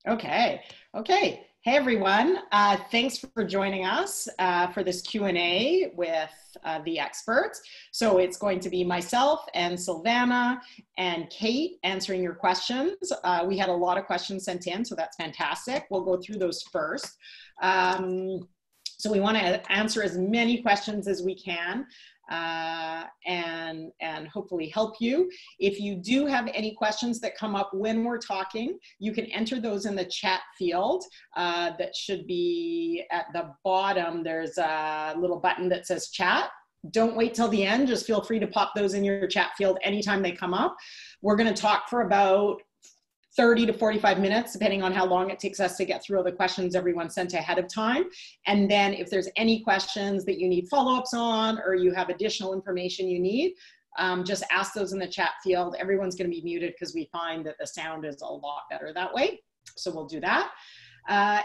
Okay. Okay. Hey, everyone. Thanks for joining us for this Q&A with the experts. So it's going to be myself and Sylvana and Kate answering your questions. We had a lot of questions sent in, so that's fantastic. We'll go through those first. So we want to answer as many questions as we can and hopefully help you. If you do have any questions that come up when we're talking, you can enter those in the chat field that should be at the bottom. There's a little button that says chat. Don't wait till the end. Just feel free to pop those in your chat field anytime they come up. We're going to talk for about 30 to 45 minutes, depending on how long it takes us to get through all the questions everyone sent ahead of time. And then if there's any questions that you need follow-ups on, or you have additional information you need, just ask those in the chat field. Everyone's going to be muted because we find that the sound is a lot better that way. So we'll do that.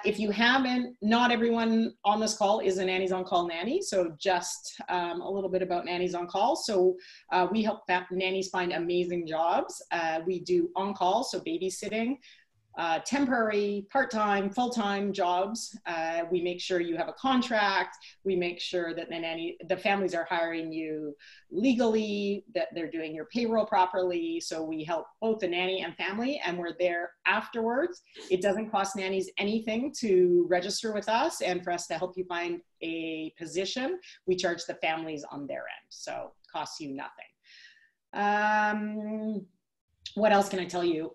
If you haven't, not everyone on this call is a Nannies on Call nanny. So just a little bit about Nannies on Call. So we help nannies find amazing jobs. We do on call, so babysitting, temporary, part-time, full-time jobs. We make sure you have a contract. We make sure that the families are hiring you legally, that they're doing your payroll properly. So we help both the nanny and family, and we're there afterwards. It doesn't cost nannies anything to register with us and for us to help you find a position. We charge the families on their end, so it costs you nothing. What else can I tell you?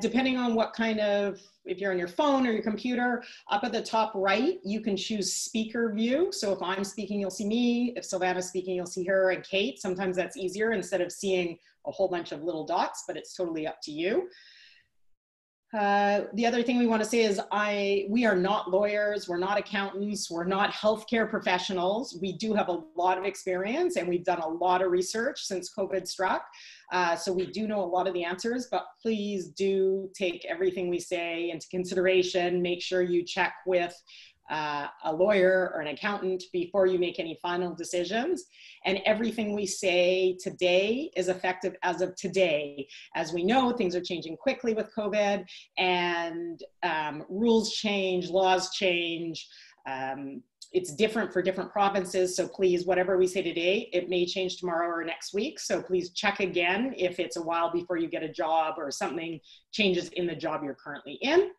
Depending on what kind of, if you're on your phone or your computer, up at the top right, you can choose speaker view. So if I'm speaking, you'll see me. If Sylvana's speaking, you'll see her and Kate. Sometimes that's easier instead of seeing a whole bunch of little dots, but it's totally up to you. The other thing we want to say is we are not lawyers, we're not accountants, we're not healthcare professionals. We do have a lot of experience and we've done a lot of research since COVID struck. So we do know a lot of the answers, but please do take everything we say into consideration. Make sure you check with a lawyer or an accountant before you make any final decisions. And everything we say today is effective as of today. As we know, things are changing quickly with COVID, and rules change, laws change. It's different for different provinces. So please, whatever we say today, it may change tomorrow or next week. So please check again if it's a while before you get a job or something changes in the job you're currently in.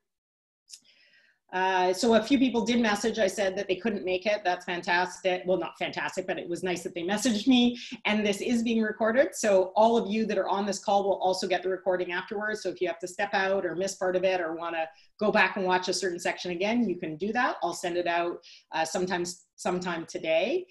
So a few people did message. I said that they couldn't make it. That's fantastic. Well, not fantastic, but it was nice that they messaged me. And this is being recorded. So all of you that are on this call will also get the recording afterwards. So if you have to step out or miss part of it or want to go back and watch a certain section again, you can do that. I'll send it out sometime today.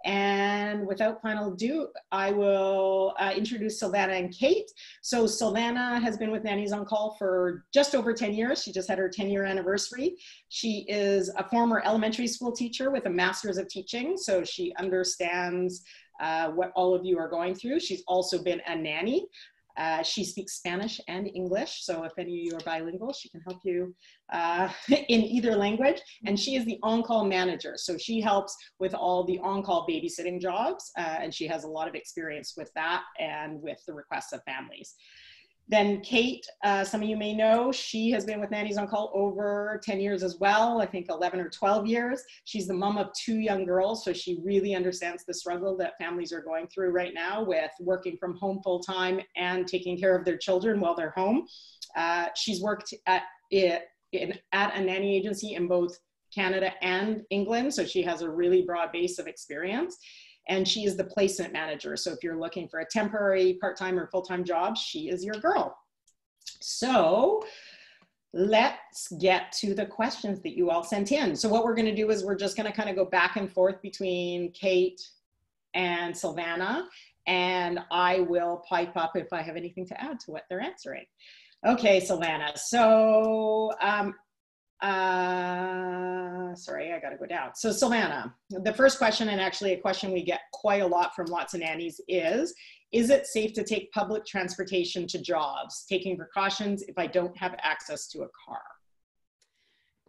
And without final ado, I will introduce Sylvana and Kate. So Sylvana has been with Nannies on Call for just over 10 years. She just had her 10-year anniversary. She is a former elementary school teacher with a master's of teaching. So she understands what all of you are going through. She's also been a nanny. She speaks Spanish and English, so if any of you are bilingual, she can help you in either language. And she is the on-call manager, so she helps with all the on-call babysitting jobs, and she has a lot of experience with that and with the requests of families. Then Kate, some of you may know, she has been with Nannies on Call over 10 years as well, I think 11 or 12 years. She's the mom of 2 young girls, so she really understands the struggle that families are going through right now with working from home full-time and taking care of their children while they're home. She's worked at a nanny agency in both Canada and England, so she has a really broad base of experience. And she is the placement manager. So if you're looking for a temporary, part-time, or full-time job, she is your girl. So let's get to the questions that you all sent in. So what we're going to do is we're just going to kind of go back and forth between Kate and Sylvana, and I will pipe up if I have anything to add to what they're answering. Okay, Sylvana. So sorry, I got to go down. So Sylvana, the first question, and actually a question we get quite a lot from lots of nannies is it safe to take public transportation to jobs, taking precautions if I don't have access to a car?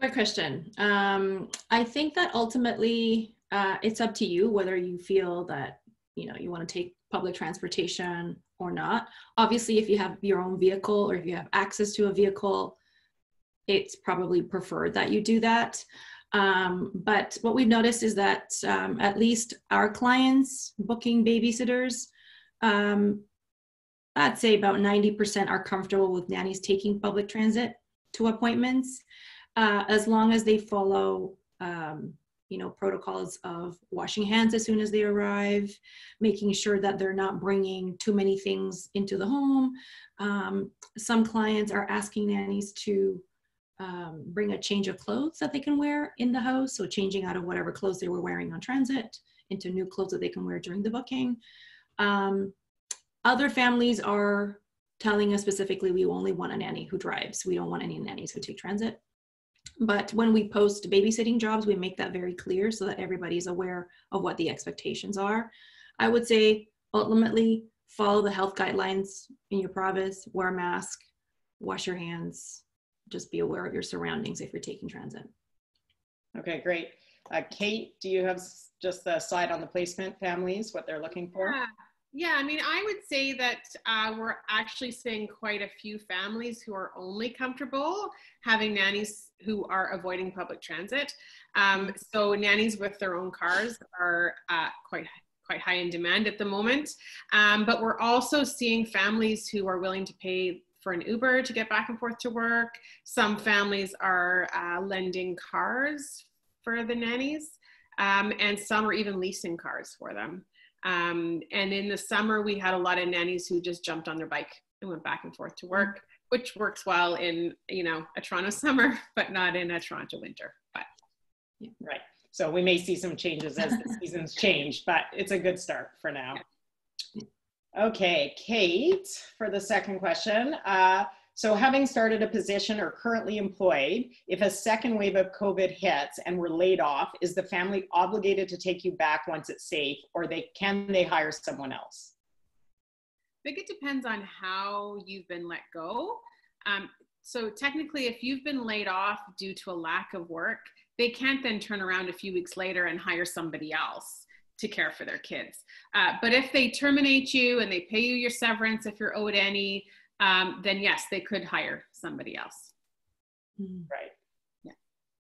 Great question. I think that ultimately it's up to you whether you feel that, you know, you want to take public transportation or not. Obviously, if you have your own vehicle or if you have access to a vehicle, it's probably preferred that you do that. But what we've noticed is that at least our clients booking babysitters, I'd say about 90% are comfortable with nannies taking public transit to appointments, as long as they follow, protocols of washing hands as soon as they arrive, making sure that they're not bringing too many things into the home. Some clients are asking nannies to bring a change of clothes that they can wear in the house. So changing out of whatever clothes they were wearing on transit into new clothes that they can wear during the booking. Other families are telling us specifically, we only want a nanny who drives. We don't want any nannies who take transit. But when we post babysitting jobs, we make that very clear so that everybody's aware of what the expectations are. I would say ultimately follow the health guidelines in your province, wear a mask, wash your hands, just be aware of your surroundings if you're taking transit. Okay, great. Kate, do you have just a slide on the placement families, what they're looking for? Yeah, I mean, I would say that we're actually seeing quite a few families who are only comfortable having nannies who are avoiding public transit. So nannies with their own cars are quite high in demand at the moment. But we're also seeing families who are willing to pay for an Uber to get back and forth to work. Some families are lending cars for the nannies, and some are even leasing cars for them. And in the summer, we had a lot of nannies who just jumped on their bike and went back and forth to work, which works well in, a Toronto summer, but not in a Toronto winter. But right. So we may see some changes as the seasons change, but it's a good start for now. Okay, Kate, for the second question. So having started a position or currently employed, if a second wave of COVID hits and we're laid off, is the family obligated to take you back once it's safe, or can they hire someone else? I think it depends on how you've been let go. So technically, if you've been laid off due to a lack of work, they can't then turn around a few weeks later and hire somebody else to care for their kids. But if they terminate you and they pay you your severance, if you're owed any, then yes, they could hire somebody else. Right. Yeah.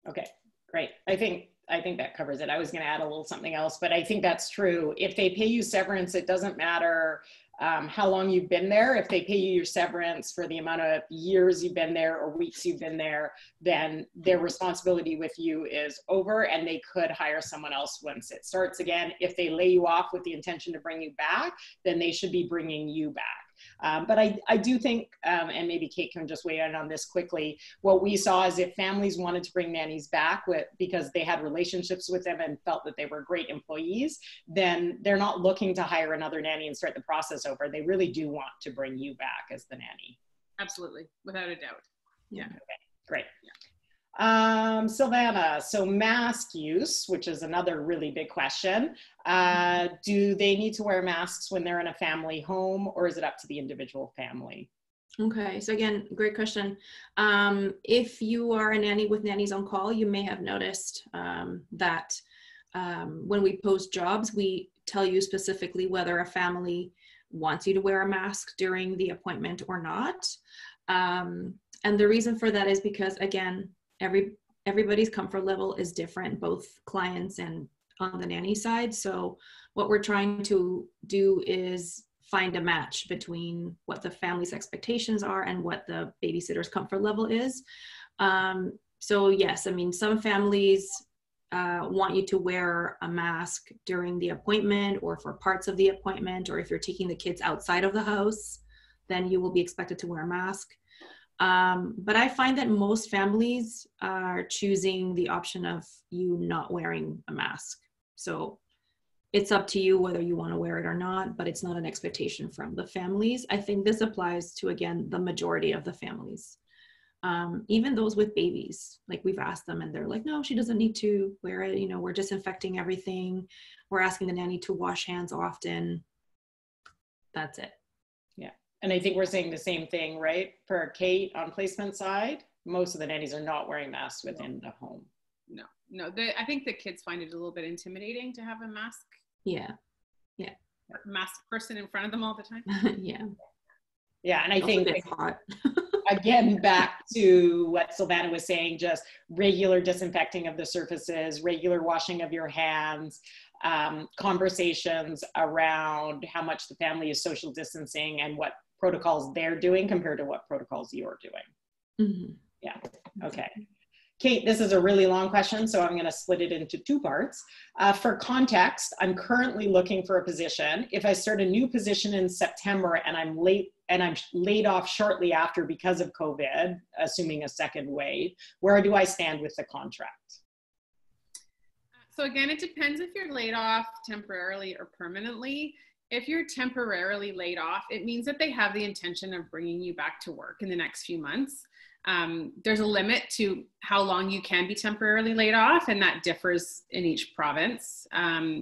Okay, great. I think that covers it. I was going to add a little something else, but I think that's true. If they pay you severance, it doesn't matter how long you've been there. If they pay you your severance for the amount of years you've been there or weeks you've been there, then their responsibility with you is over, and they could hire someone else once it starts again. If they lay you off with the intention to bring you back, then they should be bringing you back. But I do think, and maybe Kate can just weigh in on this quickly, what we saw is if families wanted to bring nannies back because they had relationships with them and felt that they were great employees, then they're not looking to hire another nanny and start the process over. They really do want to bring you back as the nanny. Absolutely, without a doubt. Yeah. Okay, great. Yeah. Sylvana, so mask use, which is another really big question. Do they need to wear masks when they're in a family home, or is it up to the individual family? Okay, so again, great question. If you are a nanny with Nannies on Call, you may have noticed that when we post jobs, we tell you specifically whether a family wants you to wear a mask during the appointment or not. And the reason for that is because, again, everybody's comfort level is different, both clients and on the nanny side. So what we're trying to do is find a match between what the family's expectations are and what the babysitter's comfort level is. So yes, I mean, some families want you to wear a mask during the appointment or for parts of the appointment, or if you're taking the kids outside of the house, then you will be expected to wear a mask. But I find that most families are choosing the option of you not wearing a mask. So it's up to you whether you want to wear it or not, but it's not an expectation from the families. I think this applies to, again, the majority of the families. Even those with babies, like we've asked them and they're like, no, she doesn't need to wear it. You know, we're disinfecting everything. We're asking the nanny to wash hands often. That's it. Yeah. And I think we're saying the same thing, right? For Kate on placement side, most of the nannies are not wearing masks within the home. No, I think the kids find it a little bit intimidating to have a mask. Yeah. Masked person in front of them all the time. Yeah. Yeah, and I think it's hot. again, back to what Sylvana was saying, just regular disinfecting of the surfaces, regular washing of your hands, conversations around how much the family is social distancing and what protocols they're doing compared to what protocols you're doing. Mm-hmm. Yeah, okay. Kate, this is a really long question, so I'm going to split it into two parts. For context, I'm currently looking for a position. If I start a new position in September and I'm laid off shortly after because of COVID, assuming a second wave, where do I stand with the contract? So again, it depends if you're laid off temporarily or permanently. If you're temporarily laid off, it means that they have the intention of bringing you back to work in the next few months. There's a limit to how long you can be temporarily laid off, and that differs in each province,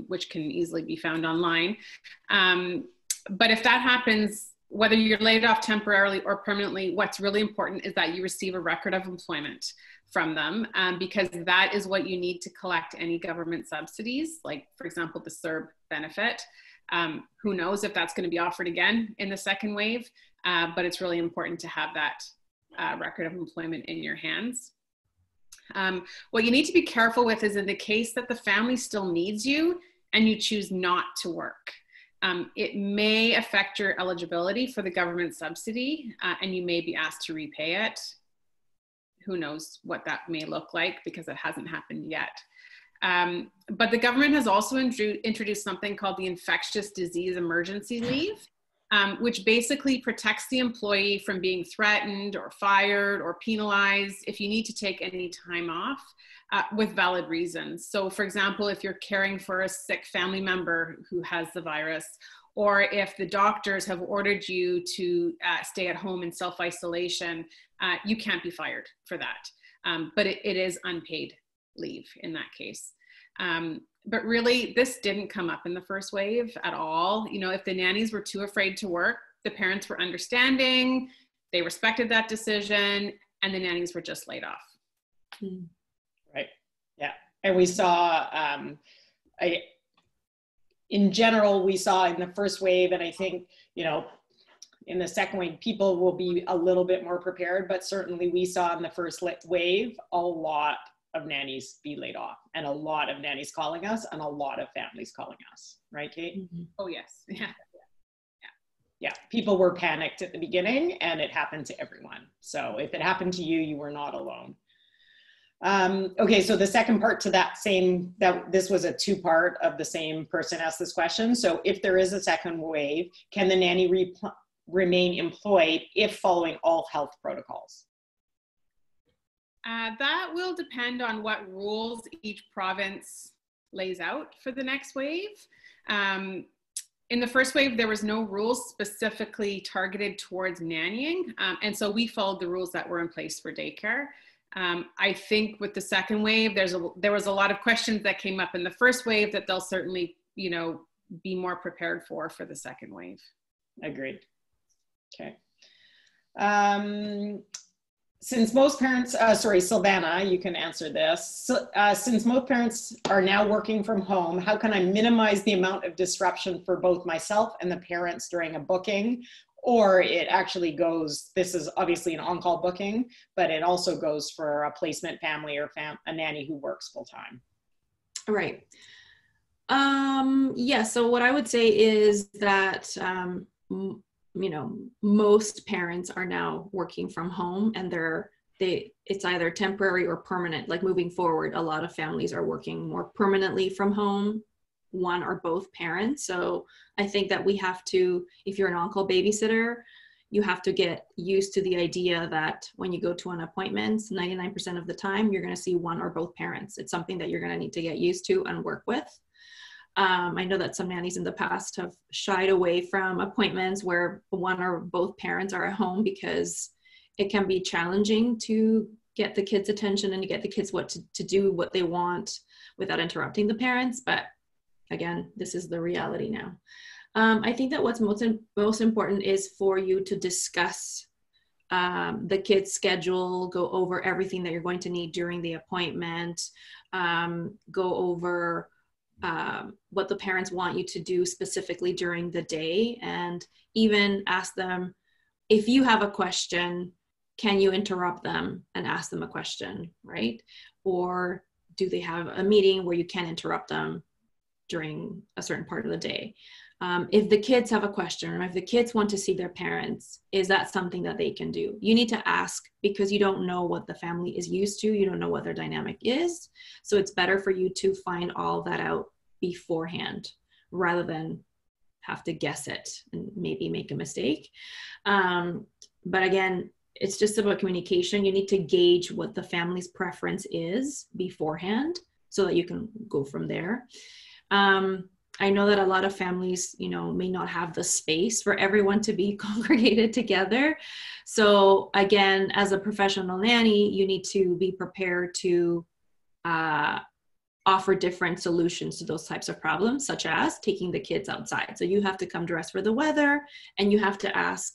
which can easily be found online. But if that happens, whether you're laid off temporarily or permanently, what's really important is that you receive a record of employment from them, because that is what you need to collect any government subsidies, like, for example, the CERB benefit. Who knows if that's going to be offered again in the second wave, but it's really important to have that record of employment in your hands. What you need to be careful with is in the case that the family still needs you and you choose not to work. It may affect your eligibility for the government subsidy, and you may be asked to repay it. Who knows what that may look like, because it hasn't happened yet. But the government has also introduced something called the Infectious Disease Emergency Leave, which basically protects the employee from being threatened or fired or penalized if you need to take any time off with valid reasons. So for example, if you're caring for a sick family member who has the virus, or if the doctors have ordered you to stay at home in self-isolation, you can't be fired for that. But it is unpaid leave in that case. But really, this didn't come up in the first wave at all. You know, if the nannies were too afraid to work, the parents were understanding, they respected that decision, and the nannies were just laid off. Right, yeah. And we saw, in general, we saw in the first wave, and I think, you know, in the second wave, people will be a little bit more prepared, but certainly we saw in the first wave, a lot of nannies be laid off, and a lot of nannies calling us, and a lot of families calling us, right, Kate? Mm-hmm. Oh yes, yeah. Yeah, people were panicked at the beginning, and it happened to everyone. So if it happened to you, you were not alone. Okay, so the second part to that this was a two-part of the same person asked this question. So if there is a second wave, can the nanny remain employed if following all health protocols? That will depend on what rules each province lays out for the next wave. In the first wave, there was no rules specifically targeted towards nannying. And so we followed the rules that were in place for daycare. I think with the second wave, there was a lot of questions that came up in the first wave that they'll certainly, you know, be more prepared for the second wave. Agreed. Okay. Since most parents, sorry, Sylvana, you can answer this. Since most parents are now working from home, how can I minimize the amount of disruption for both myself and the parents during a booking? Or it actually goes, this is obviously an on-call booking, but it also goes for a placement family or a nanny who works full-time. Right. Yeah, so what I would say is that, you know, most parents are now working from home, and it's either temporary or permanent. Like moving forward, a lot of families are working more permanently from home, one or both parents. So I think that we have to, if you're an on-call babysitter, you have to get used to the idea that when you go to an appointment, 99% of the time, you're going to see one or both parents. It's something that you're going to need to get used to and work with. I know that some nannies in the past have shied away from appointments where one or both parents are at home because it can be challenging to get the kids' attention and to get the kids to do what they want without interrupting the parents. But again, this is the reality now. I think that what's most important is for you to discuss the kids' schedule, go over everything that you're going to need during the appointment, go over what the parents want you to do specifically during the day, and even ask them, if you have a question, can you interrupt them and ask them a question, right? Or do they have a meeting where you can interrupt them during a certain part of the day? If the kids have a question, or if the kids want to see their parents, is that something that they can do? You need to ask, because you don't know what the family is used to. You don't know what their dynamic is. So it's better for you to find all that out beforehand rather than have to guess it and maybe make a mistake. But again, it's just about communication. You need to gauge what the family's preference is beforehand so that you can go from there. I know that a lot of families, you know, may not have the space for everyone to be congregated together. So again, as a professional nanny, you need to be prepared to offer different solutions to those types of problems, such as taking the kids outside. So you have to come dressed for the weather, and you have to ask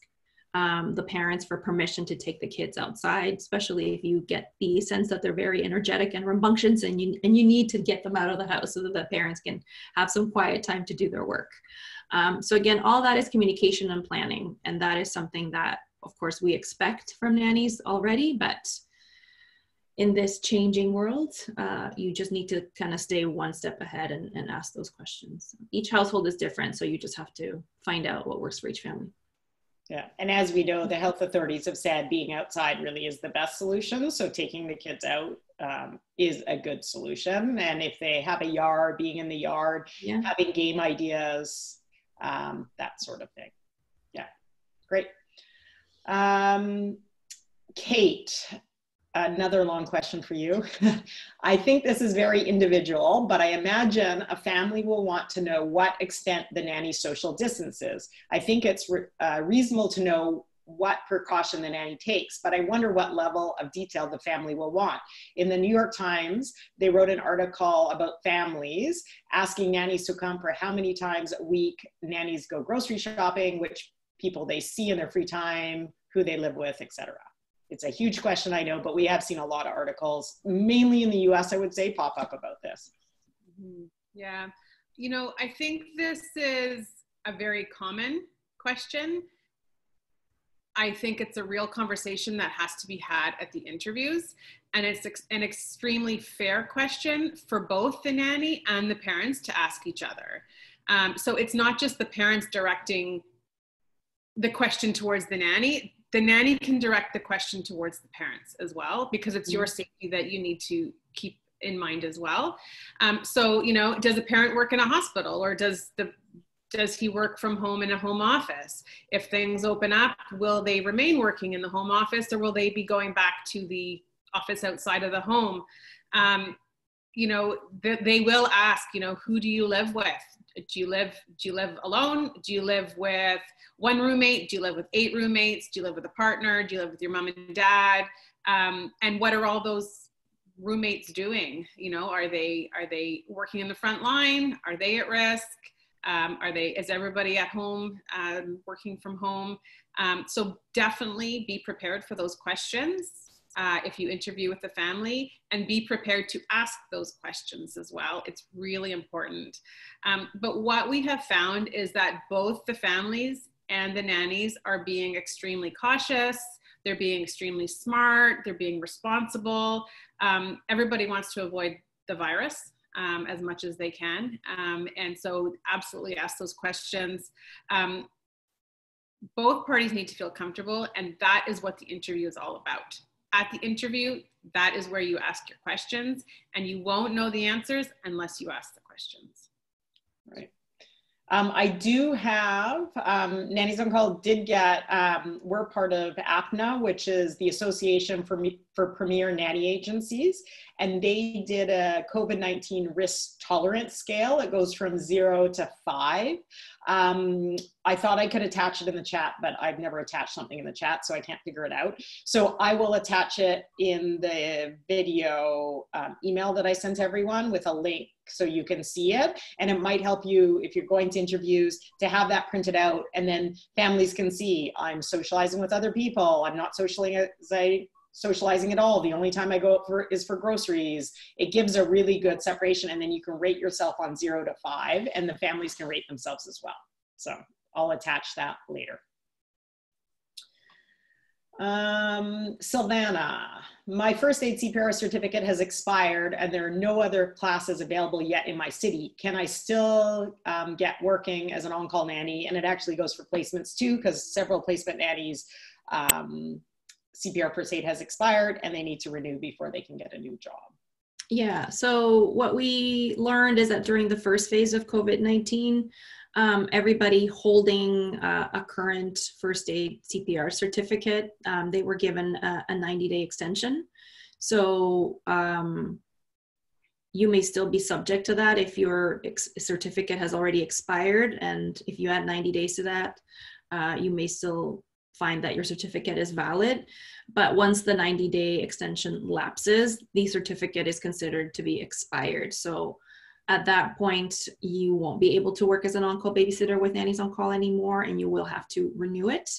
the parents for permission to take the kids outside, especially if you get the sense that they're very energetic and rambunctious, and you need to get them out of the house so that the parents can have some quiet time to do their work. So again, all that is communication and planning, and that is something that, of course, we expect from nannies already, but in this changing world, you just need to kind of stay one step ahead and ask those questions. Each household is different, so you just have to find out what works for each family. Yeah, and as we know, the health authorities have said being outside really is the best solution. So taking the kids out is a good solution. And if they have a yard, being in the yard, yeah, having game ideas, that sort of thing. Yeah, great. Kate, another long question for you. I think this is very individual, but I imagine a family will want to know what extent the nanny social distance is. I think it's reasonable to know what precaution the nanny takes, but I wonder what level of detail the family will want. In the New York Times, they wrote an article about families asking nannies to come for how many times a week nannies go grocery shopping, which people they see in their free time, who they live with, etc. It's a huge question, I know, but we have seen a lot of articles, mainly in the US, I would say, pop up about this. Yeah, you know, I think this is a very common question. I think it's a real conversation that has to be had at the interviews. And it's an extremely fair question for both the nanny and the parents to ask each other. So it's not just the parents directing the question towards the nanny. The nanny can direct the question towards the parents as well, because it's your safety that you need to keep in mind as well. So, you know, does a parent work in a hospital, or does he work from home in a home office? If things open up, will they remain working in the home office, or will they be going back to the office outside of the home? You know, they will ask, you know, who do you live with? Do you live alone? Do you live with one roommate? Do you live with 8 roommates? Do you live with a partner? Do you live with your mom and dad? And what are all those roommates doing? You know, are they working in the front line? Are they at risk? Is everybody at home working from home? So definitely be prepared for those questions if you interview with the family, and be prepared to ask those questions as well. It's really important. But what we have found is that both the families and the nannies are being extremely cautious. They're being extremely smart. They're being responsible. Everybody wants to avoid the virus as much as they can. And so absolutely ask those questions. Both parties need to feel comfortable, and that is what the interview is all about. At the interview, that is where you ask your questions, and you won't know the answers unless you ask the questions. Right. I do have, Nannies on Call did get, we're part of APNA, which is the Association for Premier Nanny Agencies, and they did a COVID-19 risk tolerance scale. It goes from 0 to 5. I thought I could attach it in the chat, but I've never attached something in the chat, so I can't figure it out. So I will attach it in the video email that I sent everyone with a link so you can see it. And it might help you, if you're going to interviews, to have that printed out, and then families can see, I'm socializing with other people, I'm not socializing at all. The only time I go out is for groceries. It gives a really good separation, and then you can rate yourself on 0 to 5, and the families can rate themselves as well. So I'll attach that later. Sylvana, my first aid CPR certificate has expired and there are no other classes available yet in my city. Can I still get working as an on-call nanny? And it actually goes for placements too, because several placement nannies, CPR first aid has expired and they need to renew before they can get a new job. Yeah, so what we learned is that during the first phase of COVID-19, everybody holding a current first aid CPR certificate, they were given a 90-day extension. So you may still be subject to that if your certificate has already expired, and if you add 90 days to that, you may still find that your certificate is valid. But once the 90-day extension lapses, the certificate is considered to be expired. So at that point, you won't be able to work as an on-call babysitter with Nannies on Call anymore, and you will have to renew it.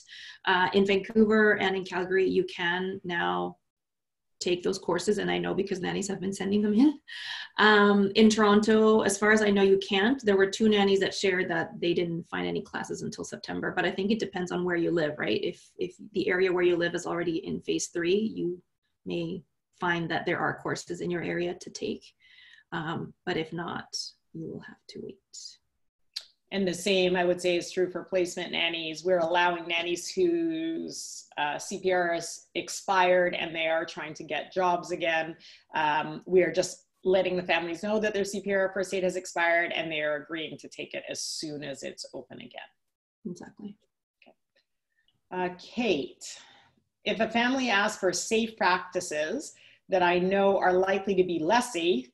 In Vancouver and in Calgary, you can now take those courses, and I know because nannies have been sending them in. In Toronto, as far as I know, you can't. There were 2 nannies that shared that they didn't find any classes until September, but I think it depends on where you live, right? If the area where you live is already in phase 3, you may find that there are courses in your area to take, but if not, you will have to wait. And the same, I would say, is true for placement nannies. We're allowing nannies whose CPR is expired and they are trying to get jobs again. We are just letting the families know that their CPR first aid has expired and they are agreeing to take it as soon as it's open again. Exactly. Okay. Kate, if a family asks for safe practices that I know are likely to be less safe,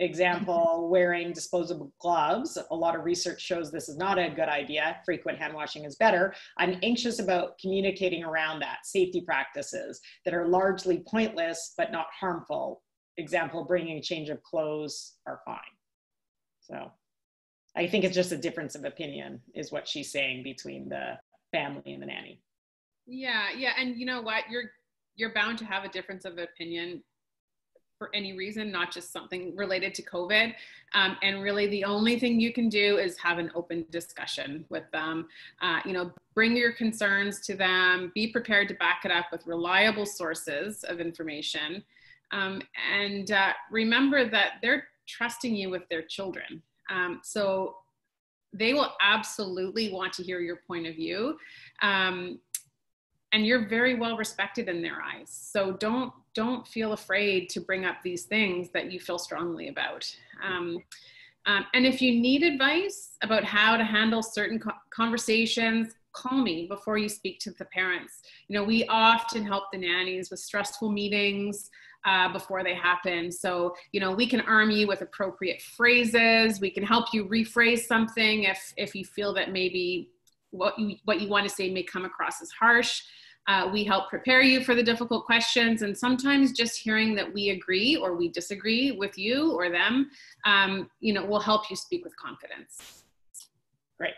example, wearing disposable gloves. A lot of research shows this is not a good idea. Frequent hand washing is better. I'm anxious about communicating around that. Safety practices that are largely pointless but not harmful. Example, bringing a change of clothes are fine. So I think it's just a difference of opinion is what she's saying between the family and the nanny. Yeah, and you know what? You're bound to have a difference of opinion for any reason, not just something related to COVID. And really the only thing you can do is have an open discussion with them. Bring your concerns to them, be prepared to back it up with reliable sources of information. And remember that they're trusting you with their children. So they will absolutely want to hear your point of view. And you're very well respected in their eyes. So don't feel afraid to bring up these things that you feel strongly about. And if you need advice about how to handle certain conversations, call me before you speak to the parents. We often help the nannies with stressful meetings before they happen. So, we can arm you with appropriate phrases. We can help you rephrase something if you feel that maybe what you want to say may come across as harsh. We help prepare you for the difficult questions, and sometimes just hearing that we agree or we disagree with you or them, will help you speak with confidence. Great.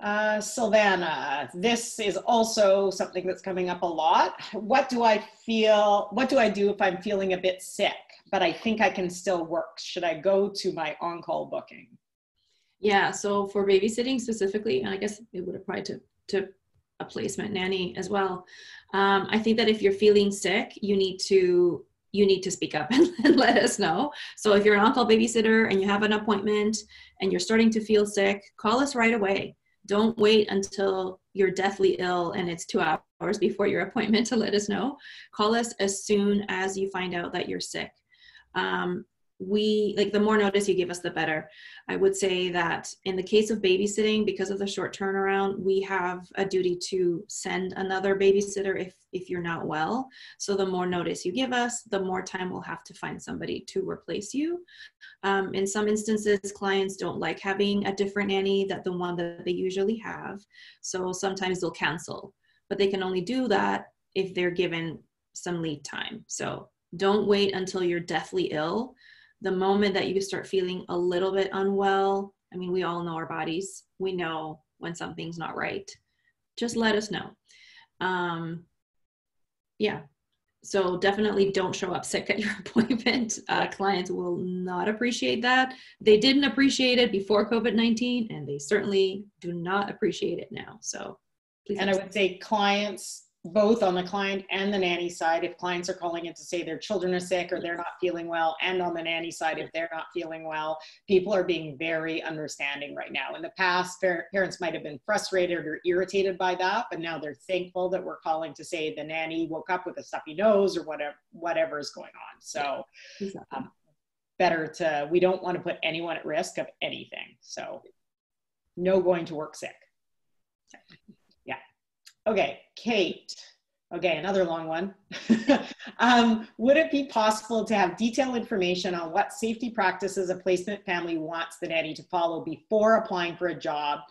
Sylvana, this is also something that's coming up a lot. What do I do if I'm feeling a bit sick, but I think I can still work? Should I go to my on-call booking? Yeah, so for babysitting specifically, and I guess it would apply to a placement nanny as well. I think that if you're feeling sick, you need to speak up and let us know. So if you're an on-call babysitter and you have an appointment and you're starting to feel sick, call us right away. Don't wait until you're deathly ill and it's 2 hours before your appointment to let us know. Call us as soon as you find out that you're sick. The more notice you give us, the better. I would say that in the case of babysitting, because of the short turnaround, we have a duty to send another babysitter if you're not well. So the more notice you give us, the more time we'll have to find somebody to replace you. In some instances, clients don't like having a different nanny than the one that they usually have. So sometimes they'll cancel, but they can only do that if they're given some lead time. So don't wait until you're deathly ill. The moment that you start feeling a little bit unwell, I mean, we all know our bodies. We know when something's not right. Just let us know. Yeah, so definitely don't show up sick at your appointment. Clients will not appreciate that. They didn't appreciate it before COVID-19, and they certainly do not appreciate it now. So please. And I would say clients both on the client and the nanny side. If clients are calling in to say their children are sick or they're not feeling well, and on the nanny side, if they're not feeling well, people are being very understanding right now. In the past, parents might have been frustrated or irritated by that, but now they're thankful that we're calling to say the nanny woke up with a stuffy nose or whatever is going on. So we don't want to put anyone at risk of anything. So no going to work sick. Yeah. Okay, Kate. Okay, another long one. Would it be possible to have detailed information on what safety practices a placement family wants the nanny to follow before applying for a job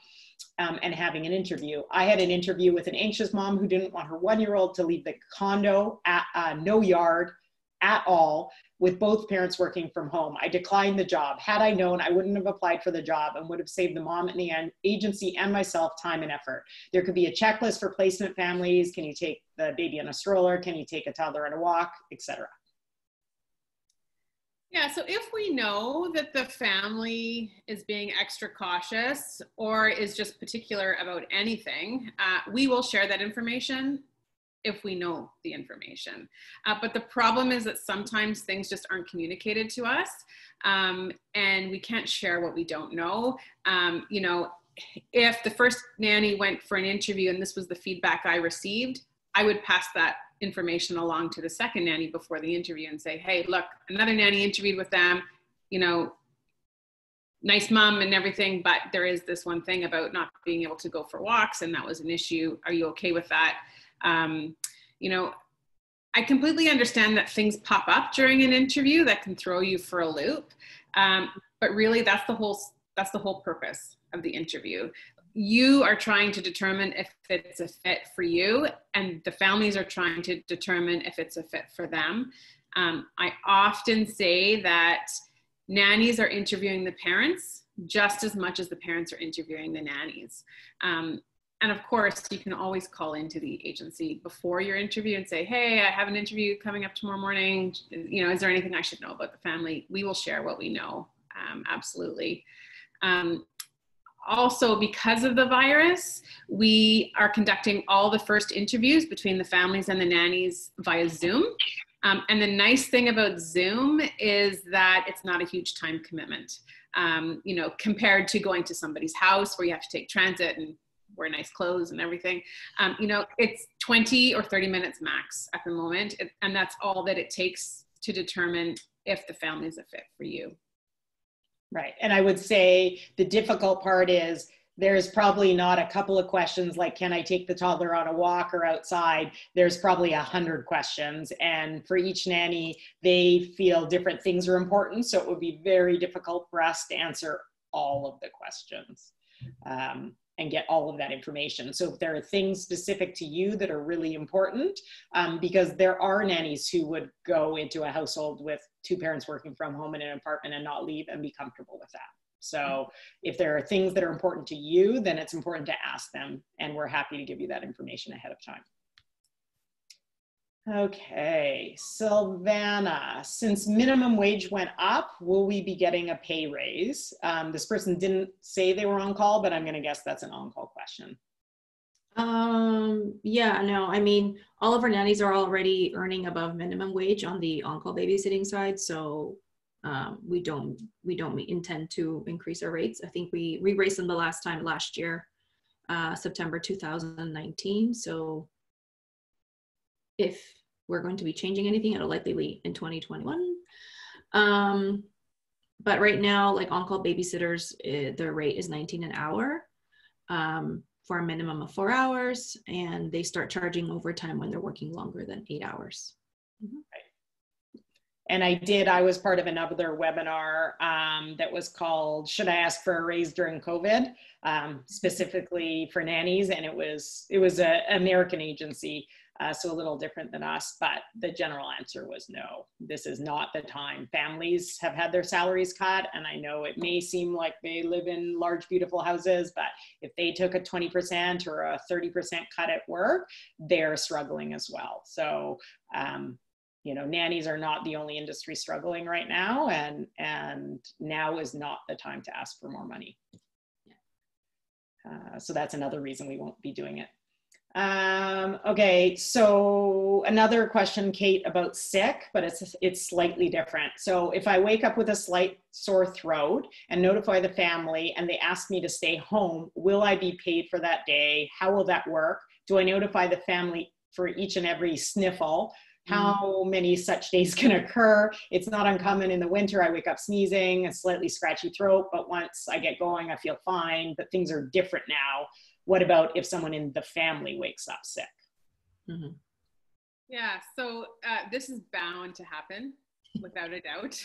and having an interview? I had an interview with an anxious mom who didn't want her 1-year-old to leave the condo at no yard at all, with both parents working from home. I declined the job. Had I known, I wouldn't have applied for the job and would have saved the mom and the agency and myself time and effort. There could be a checklist for placement families. Can you take the baby in a stroller? Can you take a toddler on a walk, etc.? Yeah, so if we know that the family is being extra cautious or is just particular about anything, we will share that information if we know the information. But the problem is that sometimes things just aren't communicated to us, and we can't share what we don't know. You know, if the first nanny went for an interview and this was the feedback I received, I would pass that information along to the second nanny before the interview and say, hey, look, another nanny interviewed with them, you know, nice mom and everything, but there is this one thing about not being able to go for walks, and that was an issue. Are you okay with that? You know, I completely understand that things pop up during an interview that can throw you for a loop. But really that's the whole purpose of the interview. You are trying to determine if it's a fit for you, and the families are trying to determine if it's a fit for them. I often say that nannies are interviewing the parents just as much as the parents are interviewing the nannies. And of course, you can always call into the agency before your interview and say, hey, I have an interview coming up tomorrow morning. You know, is there anything I should know about the family? We will share what we know, absolutely. Also, because of the virus, we are conducting all the first interviews between the families and the nannies via Zoom. And the nice thing about Zoom is that it's not a huge time commitment, you know, compared to going to somebody's house where you have to take transit and wear nice clothes and everything. You know, it's 20 or 30 minutes max at the moment. And that's all that it takes to determine if the family is a fit for you. Right. And I would say the difficult part is there's probably not a couple of questions like, can I take the toddler on a walk or outside? There's probably 100 questions. And for each nanny, they feel different things are important. So it would be very difficult for us to answer all of the questions. And get all of that information. So if there are things specific to you that are really important, because there are nannies who would go into a household with 2 parents working from home in an apartment and not leave and be comfortable with that. So if there are things that are important to you, then it's important to ask them, and we're happy to give you that information ahead of time. Okay, Sylvana, since minimum wage went up, will we be getting a pay raise? This person didn't say they were on call, but I'm going to guess that's an on-call question. Yeah, no, I mean, all of our nannies are already earning above minimum wage on the on-call babysitting side. So we don't intend to increase our rates. I think we raised them the last time last year, September 2019. So if we're going to be changing anything, it'll likely be in 2021. But right now, like on-call babysitters, their rate is $19 an hour for a minimum of 4 hours, and they start charging overtime when they're working longer than 8 hours. Mm-hmm. Right. And I was part of another webinar that was called, Should I Ask for a Raise During COVID? Specifically for nannies, and it was an American agency. So a little different than us, but the general answer was no, this is not the time. Families have had their salaries cut, and I know it may seem like they live in large, beautiful houses, but if they took a 20% or a 30% cut at work, they're struggling as well. So, you know, nannies are not the only industry struggling right now, and now is not the time to ask for more money. So that's another reason we won't be doing it. Okay, so another question, Kate, about sick, but it's slightly different. So if I wake up with a slight sore throat and notify the family and they ask me to stay home, will I be paid for that day? How will that work? Do I notify the family for each and every sniffle? How many such days can occur? It's not uncommon in the winter. I wake up sneezing, a slightly scratchy throat, but once I get going, I feel fine, but things are different now. What about if someone in the family wakes up sick? Mm-hmm. Yeah, so this is bound to happen without a doubt.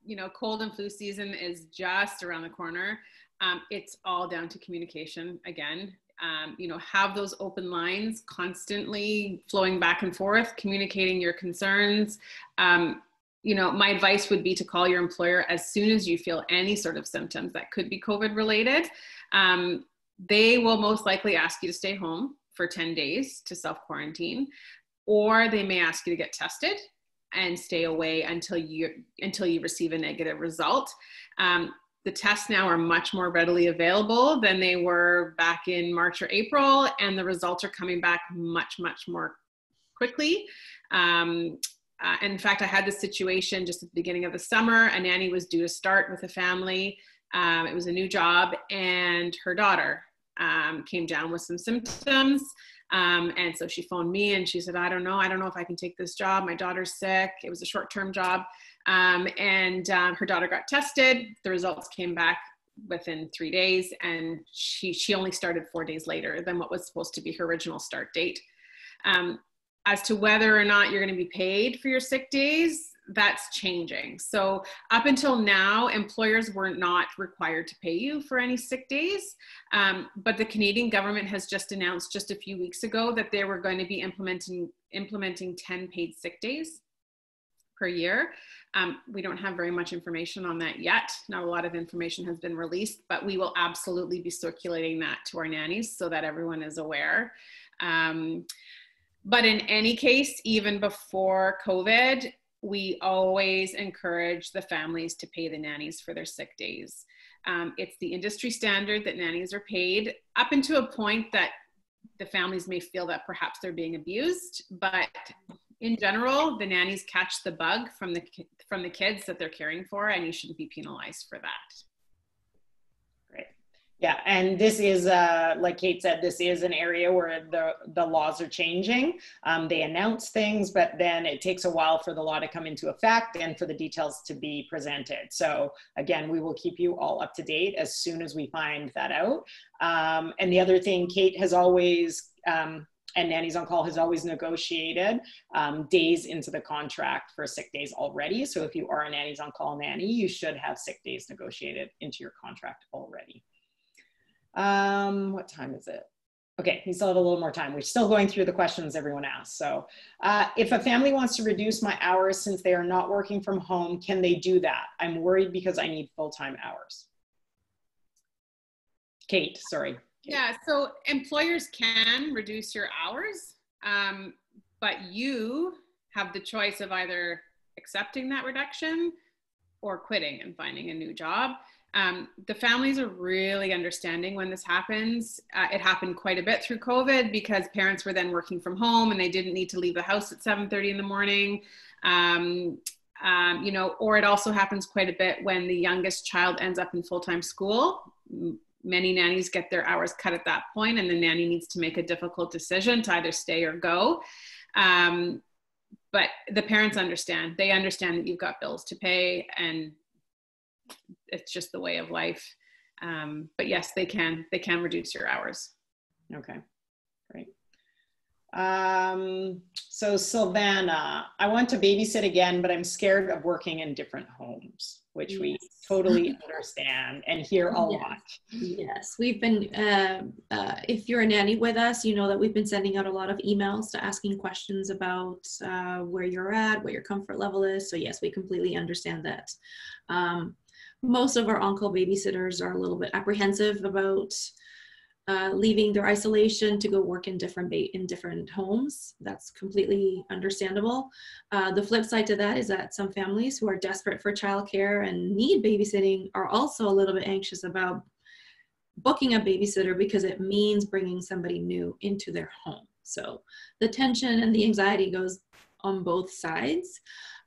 You know, cold and flu season is just around the corner. It's all down to communication again. You know, have those open lines constantly flowing back and forth, communicating your concerns. You know, my advice would be to call your employer as soon as you feel any sort of symptoms that could be COVID related. They will most likely ask you to stay home for 10 days to self-quarantine, or they may ask you to get tested and stay away until you receive a negative result. The tests now are much more readily available than they were back in March or April, and the results are coming back much, much more quickly. In fact, I had this situation just at the beginning of the summer. A nanny was due to start with a family. It was a new job, and her daughter came down with some symptoms. And so she phoned me and she said, I don't know if I can take this job. My daughter's sick. It was a short-term job. Her daughter got tested. The results came back within 3 days, and she only started 4 days later than what was supposed to be her original start date. As to whether or not you're going to be paid for your sick days, that's changing. So up until now, employers were not required to pay you for any sick days. But the Canadian government has just announced just a few weeks ago that they were going to be implementing 10 paid sick days per year. We don't have very much information on that yet. Not a lot of information has been released, but we will absolutely be circulating that to our nannies so that everyone is aware. But in any case, even before COVID, we always encourage the families to pay the nannies for their sick days. It's the industry standard that nannies are paid up into a point that the families may feel that perhaps they're being abused, but in general, the nannies catch the bug from the kids that they're caring for, and you shouldn't be penalized for that. Great. Yeah, and this is, like Kate said, this is an area where the laws are changing. They announce things, but then it takes a while for the law to come into effect and for the details to be presented. So again, we will keep you all up to date as soon as we find that out. And the other thing, Kate has always, and Nannies on Call has always negotiated days into the contract for sick days already. So if you are a Nannies on Call nanny, you should have sick days negotiated into your contract already. What time is it? Okay, we still have a little more time. We're still going through the questions everyone asked. So if a family wants to reduce my hours since they are not working from home, can they do that? I'm worried because I need full-time hours. Kate, sorry. Yeah, so employers can reduce your hours, but you have the choice of either accepting that reduction or quitting and finding a new job. The families are really understanding when this happens. It happened quite a bit through COVID because parents were then working from home and they didn't need to leave the house at 7:30 in the morning. You know, or it also happens quite a bit when the youngest child ends up in full-time school. Many nannies get their hours cut at that point, and the nanny needs to make a difficult decision to either stay or go. But the parents understand. They understand that you've got bills to pay, and it's just the way of life. But yes, they can reduce your hours. Okay, great. So Sylvana, I want to babysit again, but I'm scared of working in different homes, which we totally understand and hear a lot. Yes, we've been, if you're a nanny with us, you know that we've been sending out a lot of emails to asking questions about where you're at, what your comfort level is. So yes, we completely understand that. Most of our on-call babysitters are a little bit apprehensive about leaving their isolation to go work in different homes. That's completely understandable. The flip side to that is that some families who are desperate for childcare and need babysitting are also a little bit anxious about booking a babysitter because it means bringing somebody new into their home. So the tension and the anxiety goes on both sides.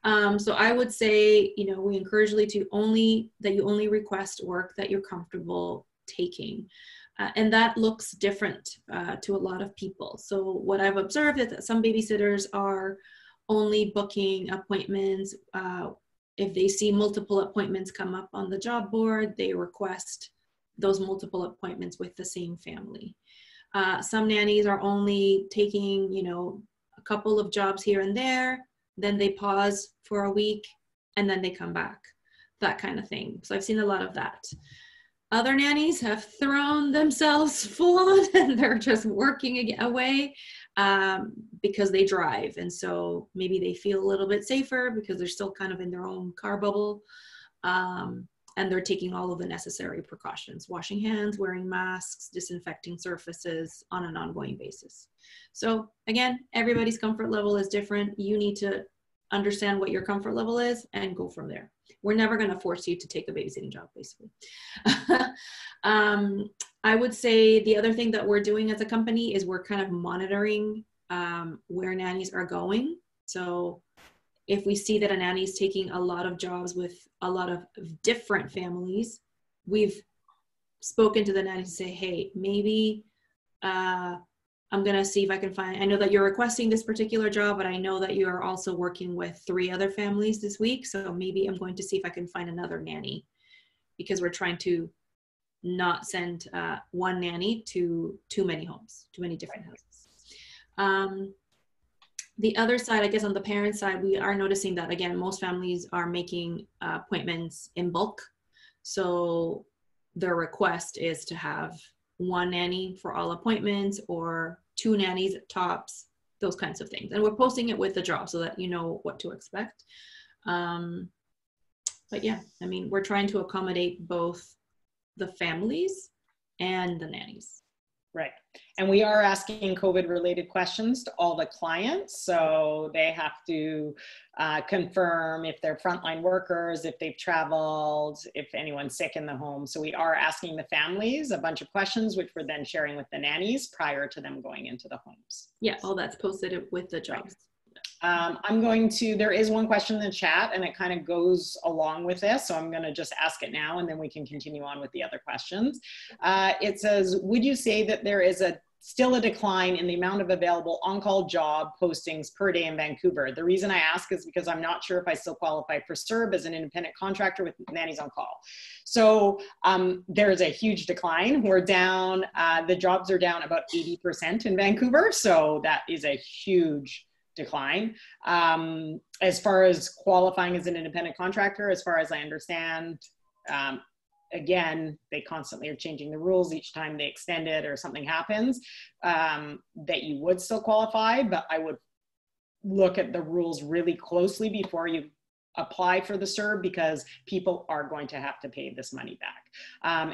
So I would say, you know, we encourage you to only request work that you're comfortable taking. And that looks different to a lot of people. So what I've observed is that some babysitters are only booking appointments. If they see multiple appointments come up on the job board, they request those multiple appointments with the same family. Some nannies are only taking, you know, a couple of jobs here and there, then they pause for a week and then they come back, that kind of thing. So I've seen a lot of that. Other nannies have thrown themselves full on and they're just working away because they drive. And so maybe they feel a little bit safer because they're still kind of in their own car bubble. And they're taking all of the necessary precautions, washing hands, wearing masks, disinfecting surfaces on an ongoing basis. So again, everybody's comfort level is different. You need to understand what your comfort level is and go from there. We're never going to force you to take a babysitting job, basically. I would say the other thing that we're doing as a company is we're kind of monitoring where nannies are going. So if we see that a nanny is taking a lot of jobs with a lot of different families, we've spoken to the nanny to say, hey, maybe I'm going to see if I can find, I know that you're requesting this particular job, but I know that you are also working with 3 other families this week. So maybe I'm going to see if I can find another nanny, because we're trying to not send one nanny to too many homes, too many different houses. The other side, I guess on the parent side, we are noticing that, again, most families are making appointments in bulk. So their request is to have 1 nanny for all appointments or 2 nannies at tops, those kinds of things. And we're posting it with the job so that you know what to expect. But yeah, I mean, we're trying to accommodate both the families and the nannies. Right. And we are asking COVID-related questions to all the clients. So they have to confirm if they're frontline workers, if they've traveled, if anyone's sick in the home. So we are asking the families a bunch of questions, which we're then sharing with the nannies prior to them going into the homes. Yeah, all that's posted with the jobs. Right. There is one question in the chat and it kind of goes along with this. So I'm going to just ask it now and then we can continue on with the other questions. It says, would you say that there is still a decline in the amount of available on-call job postings per day in Vancouver? The reason I ask is because I'm not sure if I still qualify for CERB as an independent contractor with nannies on call. So there's a huge decline. We're down, the jobs are down about 80% in Vancouver. So that is a huge decline. As far as qualifying as an independent contractor, as far as I understand, again, they constantly are changing the rules each time they extend it or something happens, that you would still qualify, but I would look at the rules really closely before you apply for the CERB, because people are going to have to pay this money back.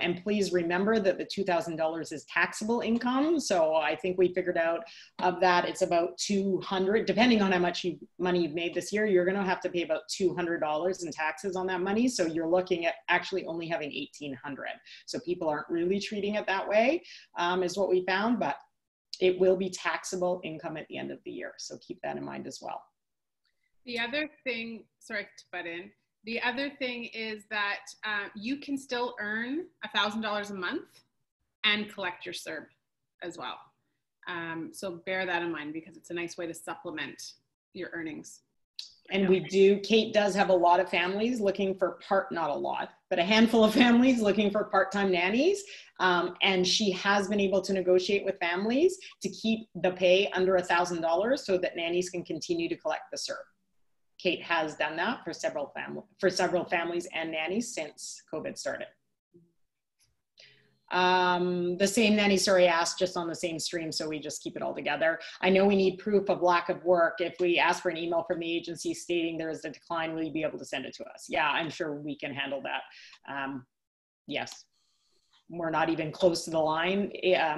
And please remember that the $2,000 is taxable income. So I think we figured out of that, it's about $200, depending on how much money you've made this year, you're gonna have to pay about $200 in taxes on that money. So you're looking at actually only having $1,800. So people aren't really treating it that way, is what we found, but it will be taxable income at the end of the year. So keep that in mind as well. The other thing, sorry to butt in, the other thing is that you can still earn $1,000 a month and collect your CERB as well. So bear that in mind, because it's a nice way to supplement your earnings. And Kate does have a lot of families looking for not a lot, but a handful of families looking for part-time nannies. And she has been able to negotiate with families to keep the pay under $1,000 so that nannies can continue to collect the CERB. Kate has done that for several families and nannies since COVID started. The same nanny, sorry, asked just on the same stream, so we just keep it all together. I know we need proof of lack of work. If we ask for an email from the agency stating there is a decline, will you be able to send it to us? Yeah, I'm sure we can handle that. Yes, we're not even close to the line.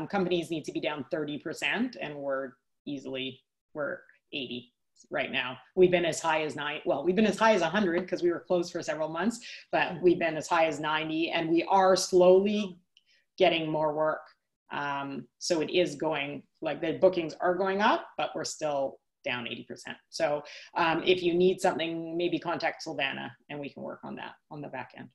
Companies need to be down 30%, and we're 80 right now. We've been as high as 100 because we were closed for several months, but we've been as high as 90, and we are slowly getting more work. So it is going, like the bookings are going up, but we're still down 80%. So if you need something, maybe contact Sylvana and we can work on that on the back end.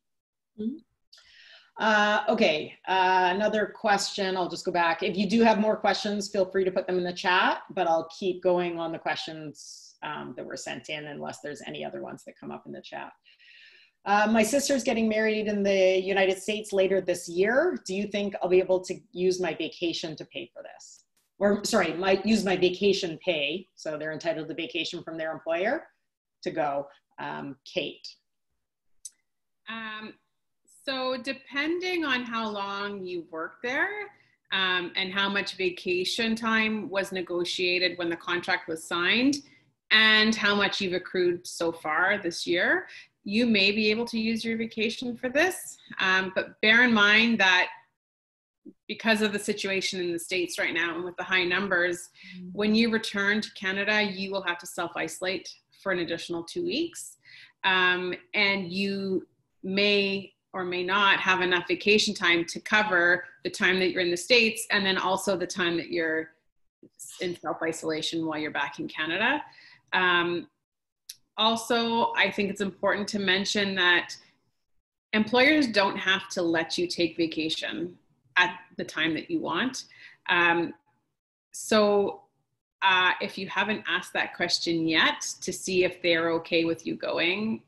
Okay, another question, I'll just go back. If you do have more questions, feel free to put them in the chat, but I'll keep going on the questions that were sent in unless there's any other ones that come up in the chat. My sister's getting married in the United States later this year. Do you think I'll be able to use my vacation to pay for this? Or sorry, use my vacation pay. So they're entitled to vacation from their employer to go. Kate. So depending on how long you work there and how much vacation time was negotiated when the contract was signed and how much you've accrued so far this year, you may be able to use your vacation for this. But bear in mind that because of the situation in the States right now and with the high numbers, when you return to Canada, you will have to self-isolate for an additional 2 weeks. And you may or may not have enough vacation time to cover the time that you're in the States and then also the time that you're in self-isolation while you're back in Canada. Also, I think it's important to mention that employers don't have to let you take vacation at the time that you want. So if you haven't asked that question yet to see if they're okay with you going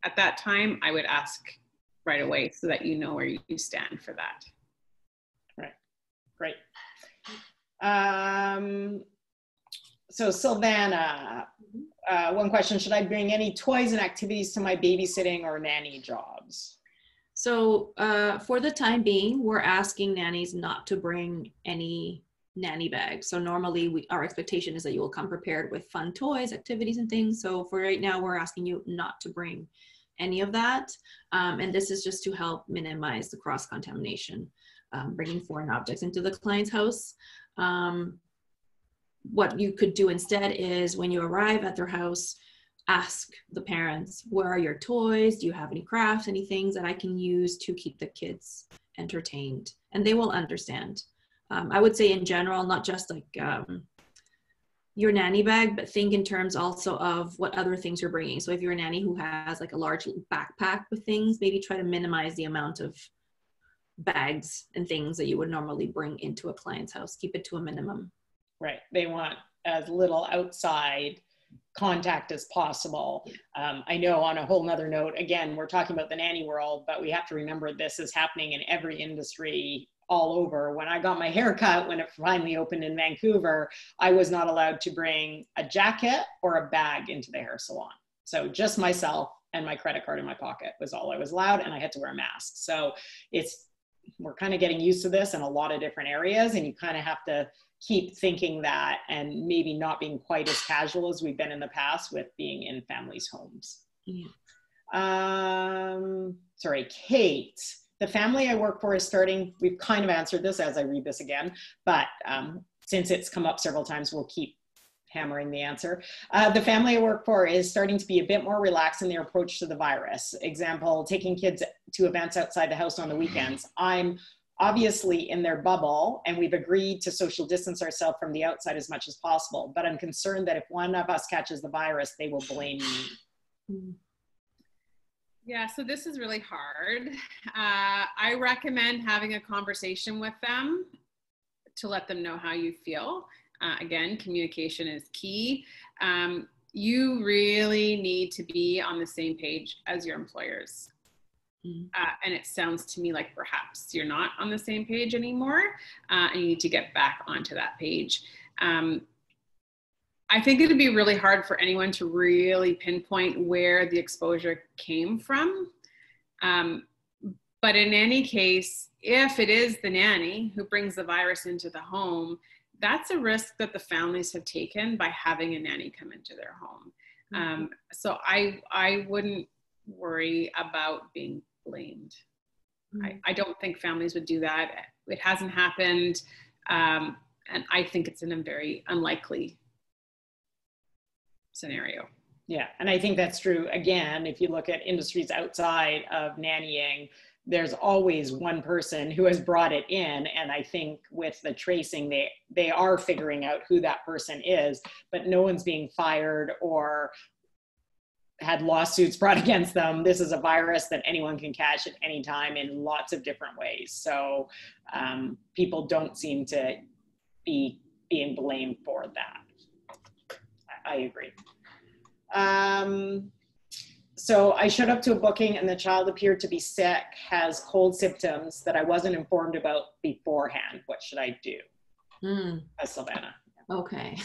at that time, I would ask right away so that you know where you stand for that. Right, great. So Sylvana, one question, should I bring any toys and activities to my babysitting or nanny jobs? So for the time being, we're asking nannies not to bring any nanny bags. So normally our expectation is that you will come prepared with fun toys, activities and things. So for right now, we're asking you not to bring any of that. And this is just to help minimize the cross-contamination, bringing foreign objects into the client's house. What you could do instead is when you arrive at their house, ask the parents, where are your toys? Do you have any crafts, any things that I can use to keep the kids entertained? And they will understand. I would say in general, not just like your nanny bag, but think in terms also of what other things you're bringing. So if you're a nanny who has like a large backpack with things, maybe try to minimize the amount of bags and things that you would normally bring into a client's house. Keep it to a minimum. Right, they want as little outside contact as possible. I know on a whole nother note, again, we're talking about the nanny world, but we have to remember this is happening in every industry all over. When I got my hair cut, when it finally opened in Vancouver, I was not allowed to bring a jacket or a bag into the hair salon. So just myself and my credit card in my pocket was all I was allowed, and I had to wear a mask. So we're kind of getting used to this in a lot of different areas, and you kind of have to keep thinking that and maybe not being quite as casual as we've been in the past with being in families' homes. Yeah. Sorry, Kate. The family I work for is starting, we've kind of answered this as I read this again, but since it's come up several times, we'll keep hammering the answer. The family I work for is starting to be a bit more relaxed in their approach to the virus. Example, taking kids to events outside the house on the weekends. I'm obviously in their bubble and we've agreed to social distance ourselves from the outside as much as possible, but I'm concerned that if one of us catches the virus, they will blame me. Yeah, so this is really hard. I recommend having a conversation with them to let them know how you feel. Again, communication is key. You really need to be on the same page as your employers. And it sounds to me like perhaps you're not on the same page anymore, and you need to get back onto that page. I think it'd be really hard for anyone to really pinpoint where the exposure came from. But in any case, if it is the nanny who brings the virus into the home, that's a risk that the families have taken by having a nanny come into their home. So I wouldn't worry about being blamed. I don't think families would do that. It hasn't happened. And I think it's in a very unlikely scenario. Yeah, and I think that's true. Again, if you look at industries outside of nannying, there's always one person who has brought it in. And I think with the tracing, they are figuring out who that person is, but no one's being fired or had lawsuits brought against them. This is a virus that anyone can catch at any time in lots of different ways. So people don't seem to be being blamed for that. I agree. So I showed up to a booking and the child appeared to be sick, has cold symptoms that I wasn't informed about beforehand. What should I do? As Sylvana. Okay.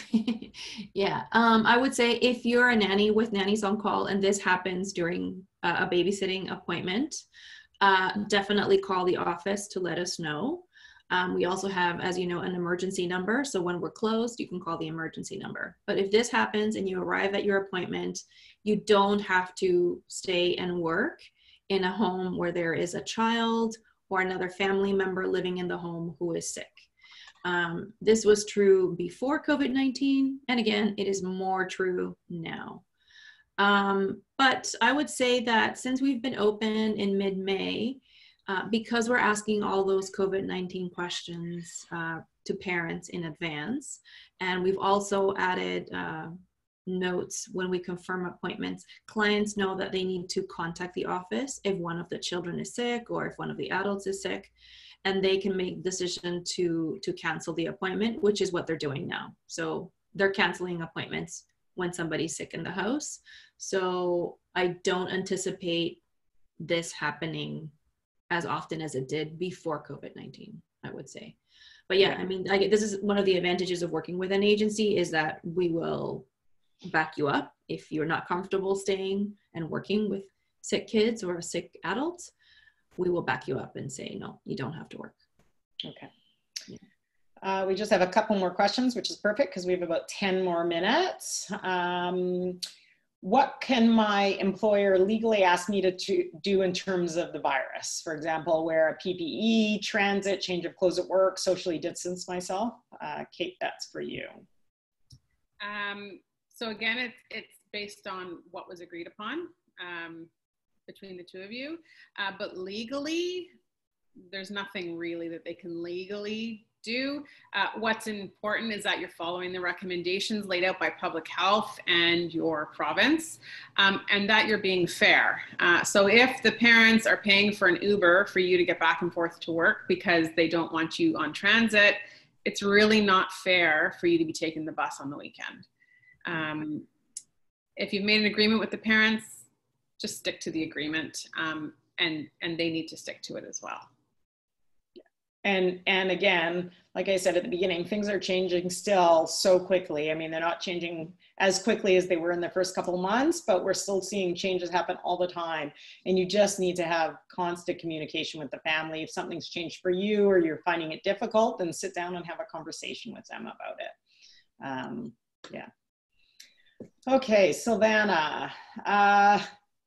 Yeah. I would say if you're a nanny with Nannies on Call and this happens during a babysitting appointment, definitely call the office to let us know. We also have, as you know, an emergency number. So when we're closed, you can call the emergency number. But if this happens and you arrive at your appointment, you don't have to stay and work in a home where there is a child or another family member living in the home who is sick. This was true before COVID-19. And again, it is more true now. But I would say that since we've been open in mid-May, because we're asking all those COVID-19 questions to parents in advance, and we've also added notes when we confirm appointments, clients know that they need to contact the office if one of the children is sick or if one of the adults is sick, and they can make the decision to cancel the appointment, which is what they're doing now. So they're canceling appointments when somebody's sick in the house. So I don't anticipate this happening as often as it did before COVID-19, I would say. But yeah, I mean, this is one of the advantages of working with an agency is that we will back you up if you're not comfortable staying and working with sick kids or sick adults. We will back you up and say, no, you don't have to work. Okay. Yeah. We just have a couple more questions, which is perfect because we have about 10 more minutes. What can my employer legally ask me to do in terms of the virus? For example, wear a PPE, transit, change of clothes at work, socially distance myself. Kate, that's for you. So again, it's based on what was agreed upon between the two of you. But legally, there's nothing really that they can legally do. What's important is that you're following the recommendations laid out by public health and your province, and that you're being fair. So if the parents are paying for an Uber for you to get back and forth to work because they don't want you on transit, it's really not fair for you to be taking the bus on the weekend. If you've made an agreement with the parents, just stick to the agreement, and they need to stick to it as well. And again, like I said at the beginning, things are changing still so quickly. I mean, they're not changing as quickly as they were in the first couple of months, but we're still seeing changes happen all the time. And you just need to have constant communication with the family. If something's changed for you or you're finding it difficult, then sit down and have a conversation with them about it. Yeah. Okay, Sylvana,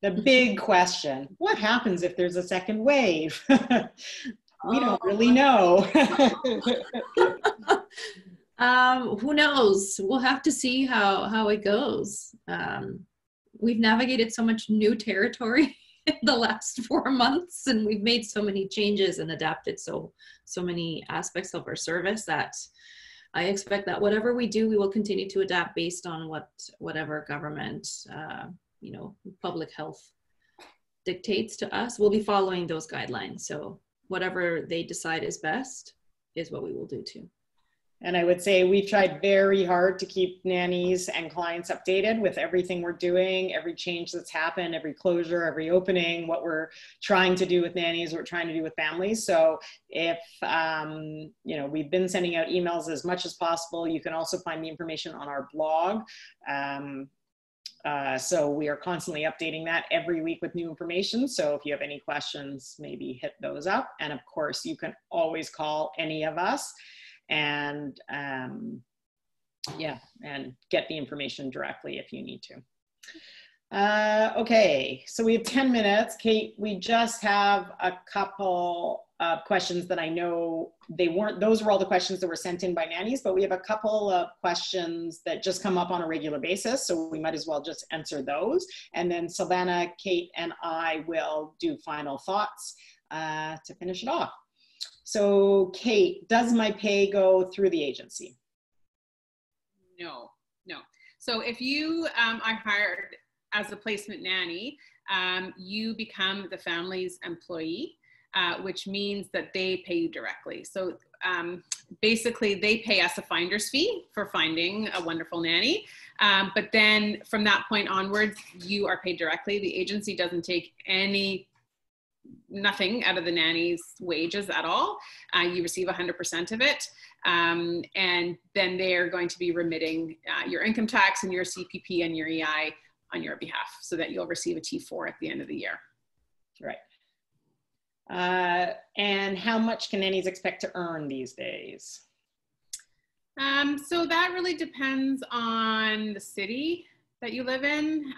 the big question, what happens if there's a second wave? We don't really know. Who knows? We'll have to see how it goes. We've navigated so much new territory in the last 4 months, and we've made so many changes and adapted so many aspects of our service that I expect that whatever we do, we will continue to adapt based on whatever government, public health dictates to us. We'll be following those guidelines. So whatever they decide is best is what we will do too. And I would say we've tried very hard to keep nannies and clients updated with everything we're doing, every change that's happened, every closure, every opening, what we're trying to do with nannies, what we're trying to do with families. So if, we've been sending out emails as much as possible. You can also find the information on our blog. So we are constantly updating that every week with new information. So if you have any questions, maybe hit those up. And of course, you can always call any of us and and get the information directly if you need to. Okay, so we have 10 minutes. Kate, we just have a couple of questions that I know those were all the questions that were sent in by nannies, but we have a couple of questions that just come up on a regular basis. So we might as well just answer those. And then Sylvana, Kate, and I will do final thoughts to finish it off. So Kate, does my pay go through the agency? No, no. So if you are hired as a placement nanny, you become the family's employee, which means that they pay you directly. So basically they pay us a finder's fee for finding a wonderful nanny. But then from that point onwards, you are paid directly. The agency doesn't take nothing out of the nanny's wages at all. You receive 100% of it. And then they're going to be remitting your income tax and your CPP and your EI on your behalf, so that you'll receive a T4 at the end of the year. Right. And how much can nannies expect to earn these days? So that really depends on the city that you live in.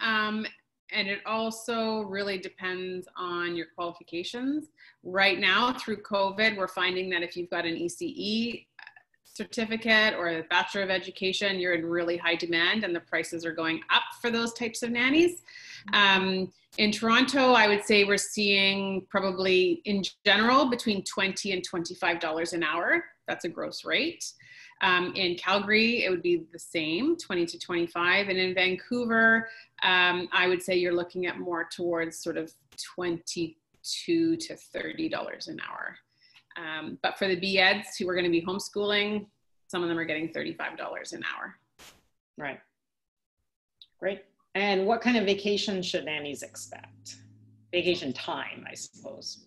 And it also really depends on your qualifications. Right now, through COVID, we're finding that if you've got an ECE certificate or a Bachelor of Education, you're in really high demand and the prices are going up for those types of nannies. In Toronto, I would say we're seeing probably in general between $20 and $25 an hour. That's a gross rate. In Calgary, it would be the same, 20 to 25. And in Vancouver, I would say you're looking at more towards sort of $22 to $30 an hour. But for the B-Eds who are going to be homeschooling, some of them are getting $35 an hour. Right. Great. And what kind of vacation should nannies expect? Vacation time, I suppose.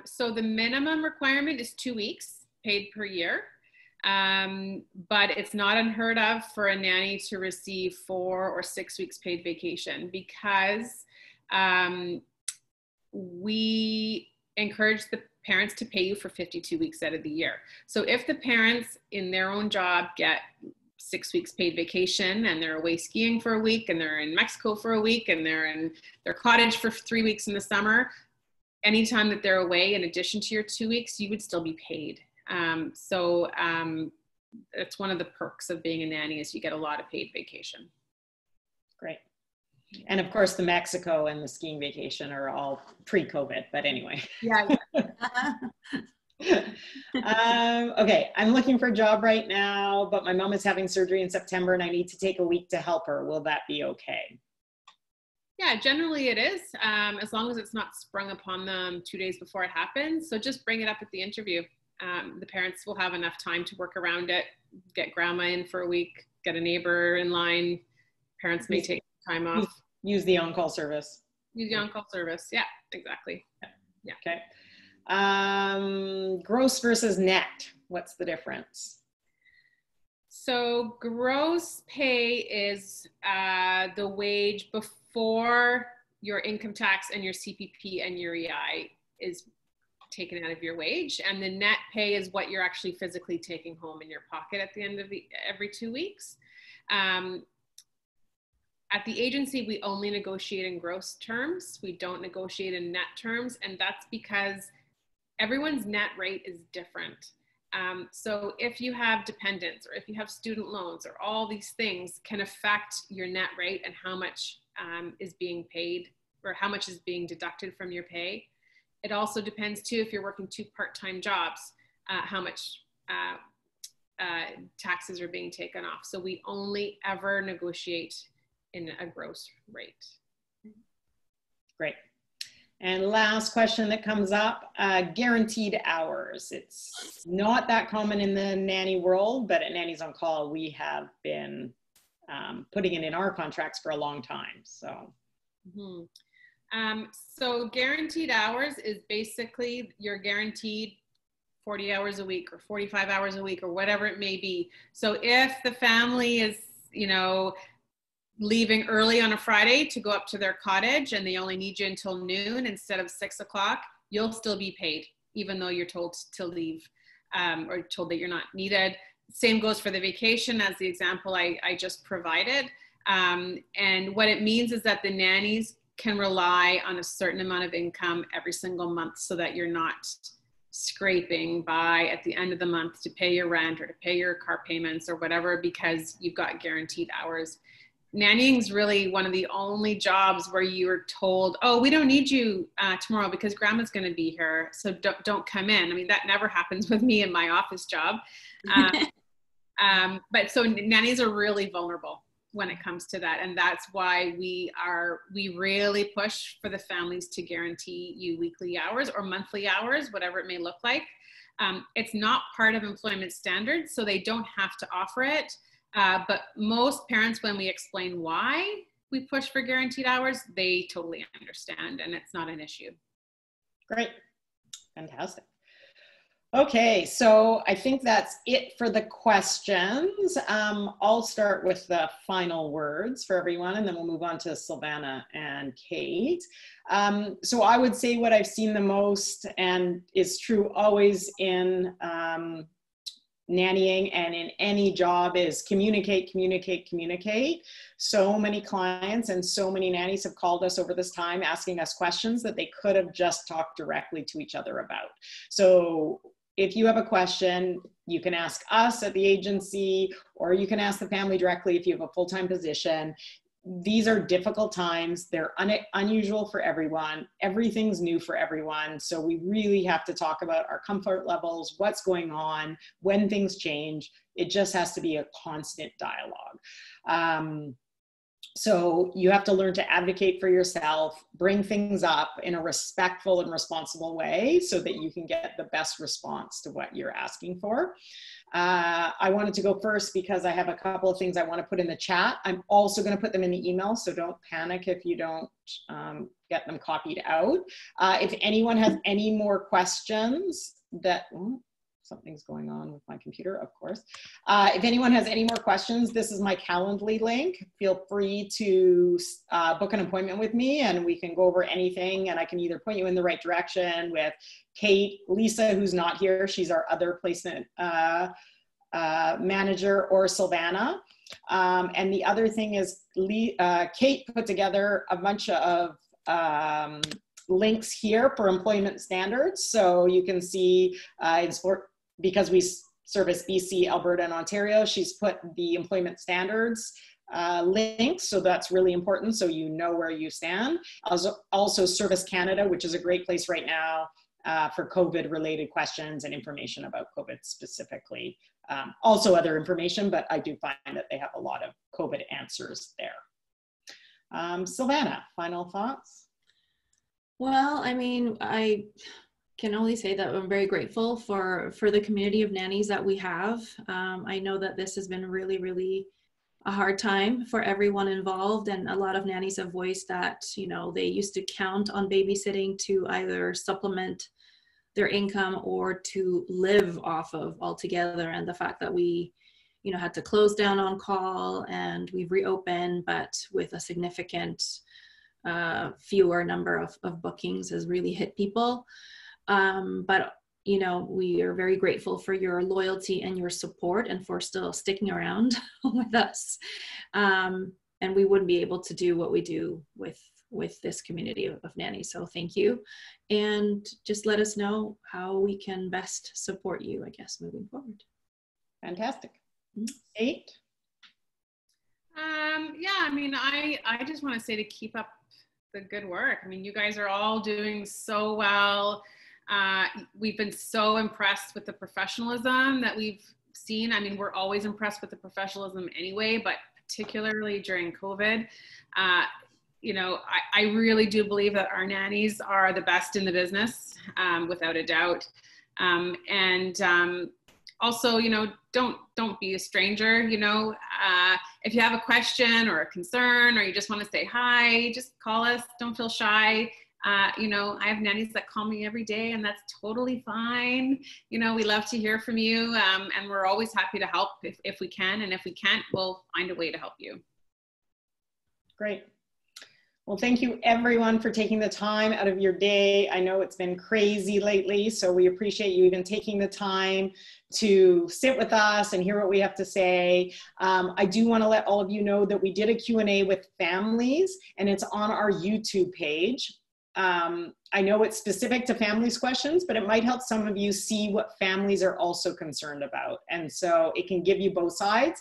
So the minimum requirement is 2 weeks paid per year. But it's not unheard of for a nanny to receive 4 or 6 weeks paid vacation, because we encourage the parents to pay you for 52 weeks out of the year. So if the parents in their own job get 6 weeks paid vacation and they're away skiing for a week and they're in Mexico for a week and they're in their cottage for 3 weeks in the summer, anytime that they're away in addition to your 2 weeks, you would still be paid. It's one of the perks of being a nanny is you get a lot of paid vacation. Great. And of course, the Mexico and the skiing vacation are all pre-COVID, but anyway. Yeah. Okay, I'm looking for a job right now, but my mom is having surgery in September and I need to take a week to help her. Will that be okay? Yeah, generally it is, as long as it's not sprung upon them 2 days before it happens. So just bring it up at the interview. The parents will have enough time to work around it, get grandma in for a week, get a neighbor in line. Parents may take time off. Use the on-call service. Use the on-call service. Yeah, exactly. Yeah. Okay. Gross versus net. What's the difference? So gross pay is the wage before your income tax and your CPP and your EI is taken out of your wage, and the net pay is what you're actually physically taking home in your pocket at the end of every 2 weeks. At the agency, we only negotiate in gross terms. We don't negotiate in net terms, and that's because everyone's net rate is different. So if you have dependents or if you have student loans, or all these things can affect your net rate and how much is being paid or how much is being deducted from your pay. It also depends too, if you're working 2 part-time jobs, how much taxes are being taken off. So we only ever negotiate in a gross rate. Great. And last question that comes up, guaranteed hours. It's not that common in the nanny world, but at Nannies on Call, we have been putting it in our contracts for a long time, so. Mm-hmm. So guaranteed hours is basically you're guaranteed 40 hours a week or 45 hours a week or whatever it may be. So if the family is, leaving early on a Friday to go up to their cottage and they only need you until noon instead of 6 o'clock, you'll still be paid, even though you're told to leave or told that you're not needed. Same goes for the vacation as the example I just provided. And what it means is that the nannies can rely on a certain amount of income every single month so that you're not scraping by at the end of the month to pay your rent or to pay your car payments or whatever, because you've got guaranteed hours. nannying is really one of the only jobs where you're told, oh, we don't need you tomorrow because grandma's going to be here, so don't come in. I mean, that never happens with me in my office job. But so nannies are really vulnerable when it comes to that, and that's why we really push for the families to guarantee you weekly hours or monthly hours, whatever it may look like. It's not part of employment standards, so they don't have to offer it. But most parents, when we explain why we push for guaranteed hours, they totally understand, and it's not an issue. Great. Fantastic. Okay, so I think that's it for the questions. I'll start with the final words for everyone, and then we'll move on to Sylvana and Kate. So I would say what I've seen the most, and is true always in nannying and in any job, is communicate, communicate, communicate. So many clients and so many nannies have called us over this time asking us questions that they could have just talked directly to each other about. So if you have a question, you can ask us at the agency, or you can ask the family directly if you have a full-time position. These are difficult times. They're unusual for everyone. Everything's new for everyone. So we really have to talk about our comfort levels, what's going on, when things change. It just has to be a constant dialogue. So you have to learn to advocate for yourself, bring things up in a respectful and responsible way so that you can get the best response to what you're asking for. I wanted to go first because I have a couple of things I want to put in the chat. I'm also going to put them in the email, so don't panic if you don't get them copied out. If anyone has any more questions that... something's going on with my computer, of course. If anyone has any more questions, this is my Calendly link. Feel free to book an appointment with me, and we can go over anything, and I can either point you in the right direction with Kate, Lisa, who's not here. She's our other placement manager, or Sylvana. And the other thing is Kate put together a bunch of links here for employment standards. So you can see because we service BC, Alberta, and Ontario, she's put the employment standards links. So that's really important, so you know where you stand. Also Service Canada, which is a great place right now for COVID related questions and information about COVID specifically. Also other information, but I do find that they have a lot of COVID answers there. Sylvana, final thoughts? Well, I mean, I can only say that I'm very grateful for the community of nannies that we have. I know that this has been really, really a hard time for everyone involved, and a lot of nannies have voiced that, you know, they used to count on babysitting to either supplement their income or to live off of altogether. And the fact that we, you know, had to close down on call, and we've reopened, but with a significant fewer number of bookings has really hit people. But, you know, we are very grateful for your loyalty and your support, and for still sticking around with us. And we wouldn't be able to do what we do with this community of nannies. So thank you. And just let us know how we can best support you, I guess, moving forward. Fantastic. Kate? Yeah, I mean, I just want to say to keep up the good work. I mean, you guys are all doing so well. We've been so impressed with the professionalism that we've seen. I mean, we're always impressed with the professionalism anyway, but particularly during COVID. You know, I really do believe that our nannies are the best in the business, without a doubt. Also, you know, don't be a stranger. You know, if you have a question or a concern, or you just want to say hi, just call us. Don't feel shy. You know, I have nannies that call me every day, and that's totally fine. You know, we love to hear from you, and we're always happy to help if we can. And if we can't, we'll find a way to help you. Great. Well, thank you everyone for taking the time out of your day. I know it's been crazy lately, so we appreciate you even taking the time to sit with us and hear what we have to say. I do want to let all of you know that we did a Q&A with families, and it's on our YouTube page. I know it's specific to families questions, but it might help some of you see what families are also concerned about. And so it can give you both sides.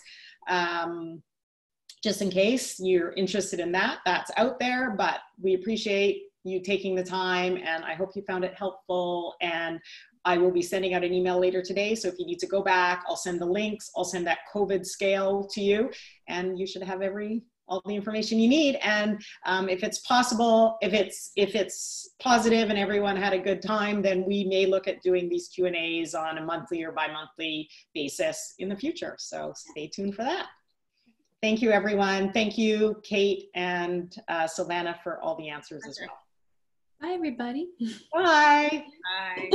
just in case you're interested in that, that's out there. But we appreciate you taking the time, and I hope you found it helpful. And I will be sending out an email later today. So if you need to go back, I'll send the links. I'll send that COVID scale to you, and you should have all the information you need. And if it's possible, if it's positive and everyone had a good time, then we may look at doing these Q&As on a monthly or bi-monthly basis in the future. So stay tuned for that. Thank you, everyone. Thank you, Kate and Sylvana, for all the answers as well. Bye, everybody. Bye. Bye.